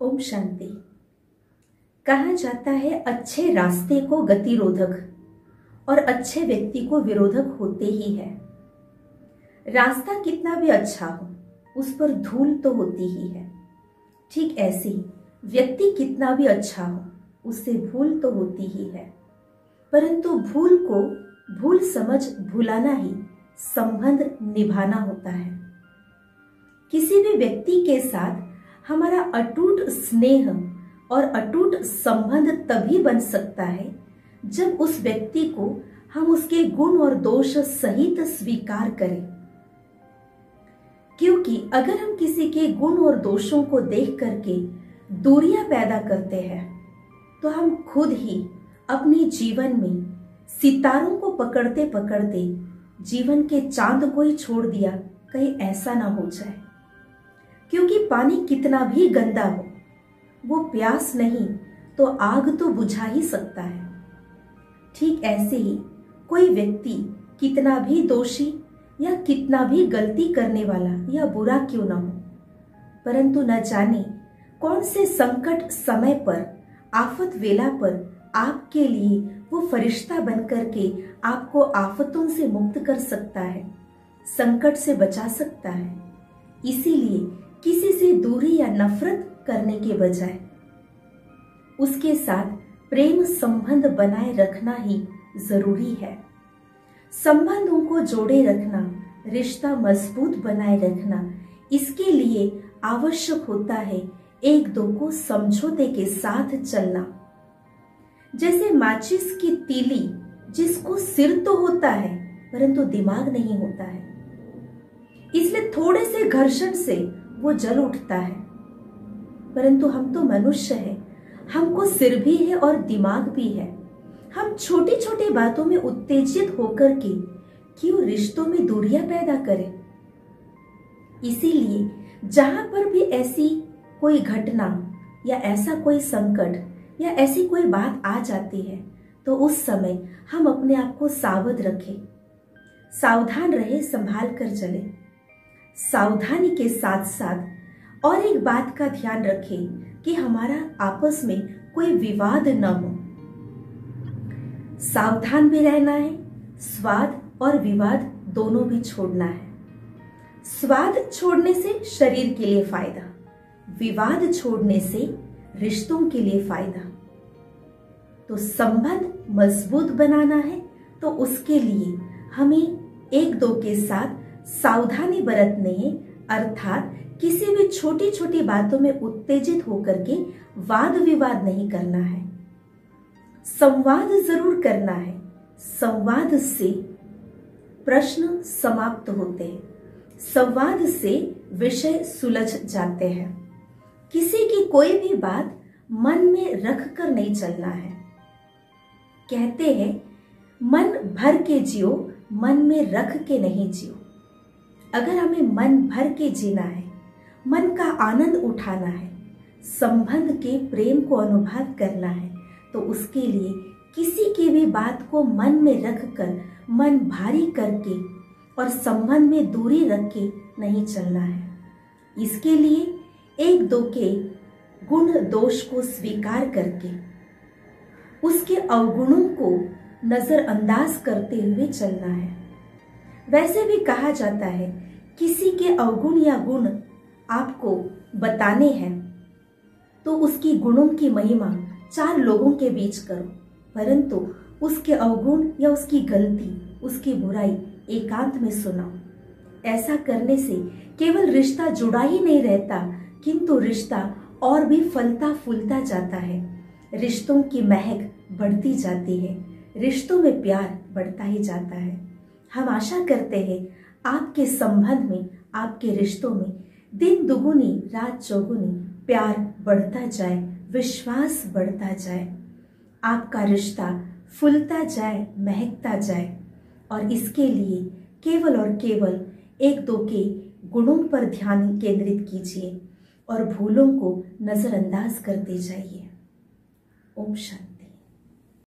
ओम शांति। कहा जाता है अच्छे रास्ते को गतिरोधक और अच्छे व्यक्ति को विरोधक होते ही है। रास्ता कितना भी अच्छा हो उस पर धूल तो होती ही है। ठीक ऐसे ही व्यक्ति कितना भी अच्छा हो उससे भूल तो होती ही है, परंतु भूल को भूल समझ भुलाना ही संबंध निभाना होता है। किसी भी व्यक्ति के साथ हमारा अटूट स्नेह और अटूट संबंध तभी बन सकता है जब उस व्यक्ति को हम उसके गुण और दोष सहित स्वीकार करें। क्योंकि अगर हम किसी के गुण और दोषों को देख करके दूरियां पैदा करते हैं तो हम खुद ही अपने जीवन में सितारों को पकड़ते पकड़ते जीवन के चांद को ही छोड़ दिया, कहीं ऐसा ना हो जाए। क्योंकि पानी कितना भी गंदा हो वो प्यास नहीं तो आग तो बुझा ही सकता है। ठीक ऐसे ही कोई व्यक्ति कितना भी दोषी या कितना भी गलती करने वाला या बुरा क्यों ना हो, परंतु न जाने कौन से संकट समय पर, आफत वेला पर आपके लिए वो फरिश्ता बन करके आपको आफतों से मुक्त कर सकता है, संकट से बचा सकता है। इसीलिए किसी से दूरी या नफरत करने के बजाय उसके साथ प्रेम संबंध बनाए रखना ही जरूरी है। संबंधों को जोड़े रखना, रिश्ता मजबूत बनाए रखना, इसके लिए आवश्यक होता है एक दो को समझौते के साथ चलना। जैसे माचिस की तीली, जिसको सिर तो होता है परंतु दिमाग नहीं होता है, इसलिए थोड़े से घर्षण से वो जल उठता है। परंतु हम तो मनुष्य हैं, हमको सिर भी है और दिमाग भी है। हम छोटी छोटी बातों में उत्तेजित होकर के क्यों रिश्तों में दूरियां पैदा करें। इसीलिए जहां पर भी ऐसी कोई घटना या ऐसा कोई संकट या ऐसी कोई बात आ जाती है तो उस समय हम अपने आप को सावध रखें, सावधान रहे, संभाल कर चले। सावधानी के साथ साथ और एक बात का ध्यान रखें कि हमारा आपस में कोई विवाद न हो। सावधान भी रहना है, स्वाद और विवाद दोनों भी छोड़ना है। स्वाद छोड़ने से शरीर के लिए फायदा, विवाद छोड़ने से रिश्तों के लिए फायदा। तो संबंध मजबूत बनाना है तो उसके लिए हमें एक दो के साथ सावधानी बरतनी है, अर्थात किसी भी छोटी छोटी बातों में उत्तेजित होकर के वाद विवाद नहीं करना है। संवाद जरूर करना है, संवाद से प्रश्न समाप्त होते हैं, संवाद से विषय सुलझ जाते हैं। किसी की कोई भी बात मन में रख कर नहीं चलना है। कहते हैं मन भर के जियो, मन में रख के नहीं जियो। अगर हमें मन भर के जीना है, मन का आनंद उठाना है, संबंध के प्रेम को अनुभव करना है, तो उसके लिए किसी की भी बात को मन में रख कर, मन भारी करके और संबंध में दूरी रख के नहीं चलना है। इसके लिए एक दो के गुण दोष को स्वीकार करके उसके अवगुणों को नजरअंदाज करते हुए चलना है। वैसे भी कहा जाता है किसी के अवगुण या गुण आपको बताने हैं तो उसकी गुणों की महिमा 4 लोगों के बीच करो, परंतु उसके अवगुण या उसकी गलती, उसकी बुराई एकांत में सुनाओ। ऐसा करने से केवल रिश्ता जुड़ा ही नहीं रहता, किंतु रिश्ता और भी फलता फूलता जाता है, रिश्तों की महक बढ़ती जाती है, रिश्तों में प्यार बढ़ता ही जाता है। हम आशा करते हैं आपके संबंध में, आपके रिश्तों में दिन दुगुनी रात चौगुनी प्यार बढ़ता जाए, विश्वास बढ़ता जाए, आपका रिश्ता फूलता जाए, महकता जाए। और इसके लिए केवल और केवल एक दो के गुणों पर ध्यान केंद्रित कीजिए और भूलों को नजरअंदाज करते जाइए। ओम शांति।